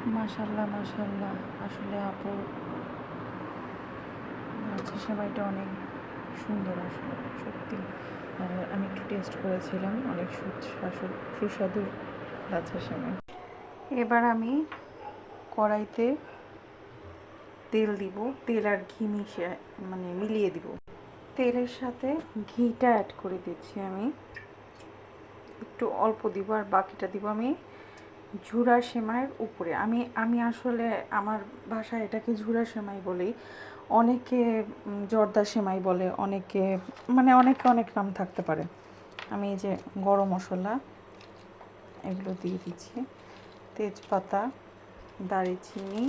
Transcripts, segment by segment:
মাশাল্লাহ মাশাল্লাহ, আসলে আপু মাছের সেমাইটা অনেক সুন্দর আসলে, সত্যি। আর আমি একটু টেস্ট করেছিলাম, অনেক সুস্বাদু লাচ্ছা সেমাই। এবার আমি কড়াইতে তেল দিব, তেল আর ঘি মিলিয়ে দিব। তেলের সাথে ঘিটা অ্যাড করে দিচ্ছি আমি, একটু অল্প দিব, আর বাকিটা দিব আমি ঝুরা সেমাইয়ের উপরে। আমি আসলে আমার ভাষায় এটাকে ঝুরা সেমাই বলি, অনেকে জর্দা সেমাই বলে, অনেকে অনেক নাম থাকতে পারে। আমি এই যে গরম মশলা এগুলো দিয়ে দিচ্ছি, তেজপাতা, দারচিনি,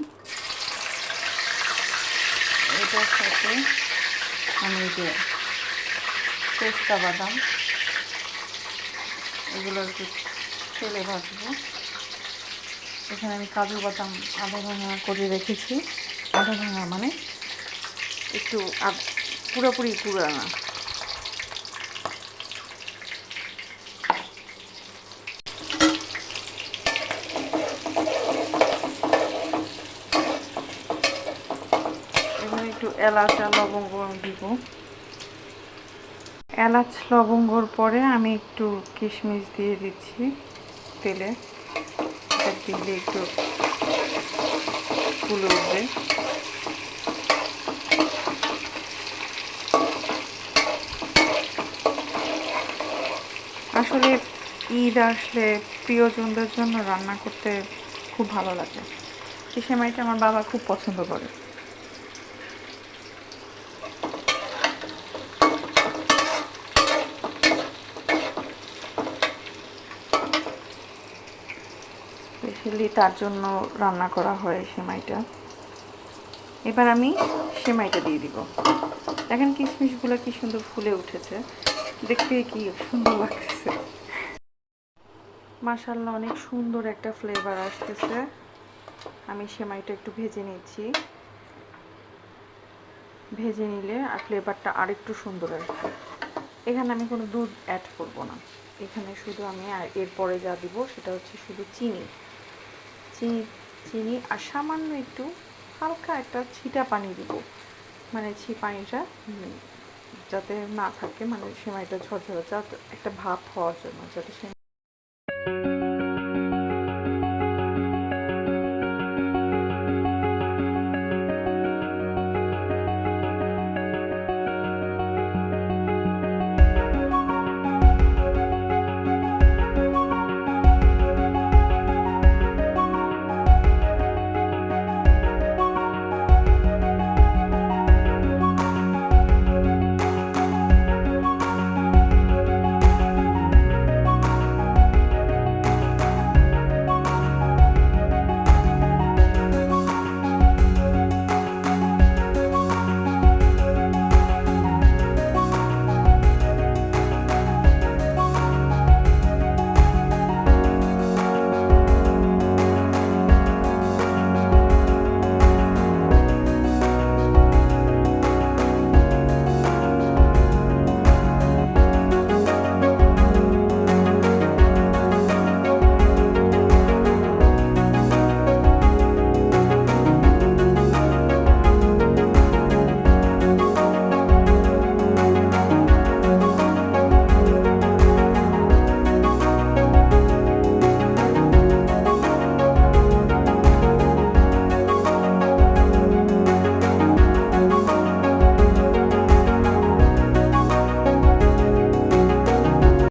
এটার সাথে আমি এই যে পেস্তা বাদাম এগুলো একটু তেলে ভাজবো। এখানে আমি কাজু বাদাম আধা ভাঙা করে রেখেছি, আধা ভাঙা মানে একটু পুরোপুরি পুরানা। এখানে একটু এলাচ আর লবঙ্গ দিব। এলাচ লবঙ্গর পরে আমি একটু কিশমিশ দিয়ে দিচ্ছি তেলে, এটা দিলে একটু ফুলে উঠবে। আসলে ঈদ আসলে প্রিয়জনদের জন্য রান্না করতে খুব ভালো লাগে। এই সেমাইটা আমার বাবা খুব পছন্দ করে। স্পেশালি তার জন্য রান্না করা হয় সেমাইটা। এবার আমি সেমাইটা দিয়ে দিব। দেখেন কিশমিশগুলো কি সুন্দর ফুলে উঠেছে, দেখতে কি সুন্দর লাগতেছে। মাশাআল্লাহ, অনেক সুন্দর একটা ফ্লেভার আসতেছে। আমি সেমাইটা একটু ভেজে নিচ্ছি, ভেজে নিলে আর ফ্লেভারটা আরেকটু সুন্দর আসবে। এখানে আমি কোনো দুধ অ্যাড করব না, এখানে শুধু আমি এরপরে যা দিব সেটা হচ্ছে শুধু চিনি চিনি চিনি আর সামান্য একটু হালকা একটা ছিটা পানি দিব, মানে পানিটা যাতে না থাকে, মানে সেমাইটা ঝরঝরে, যাতে একটা ভাপ হওয়ার জন্য, যাতে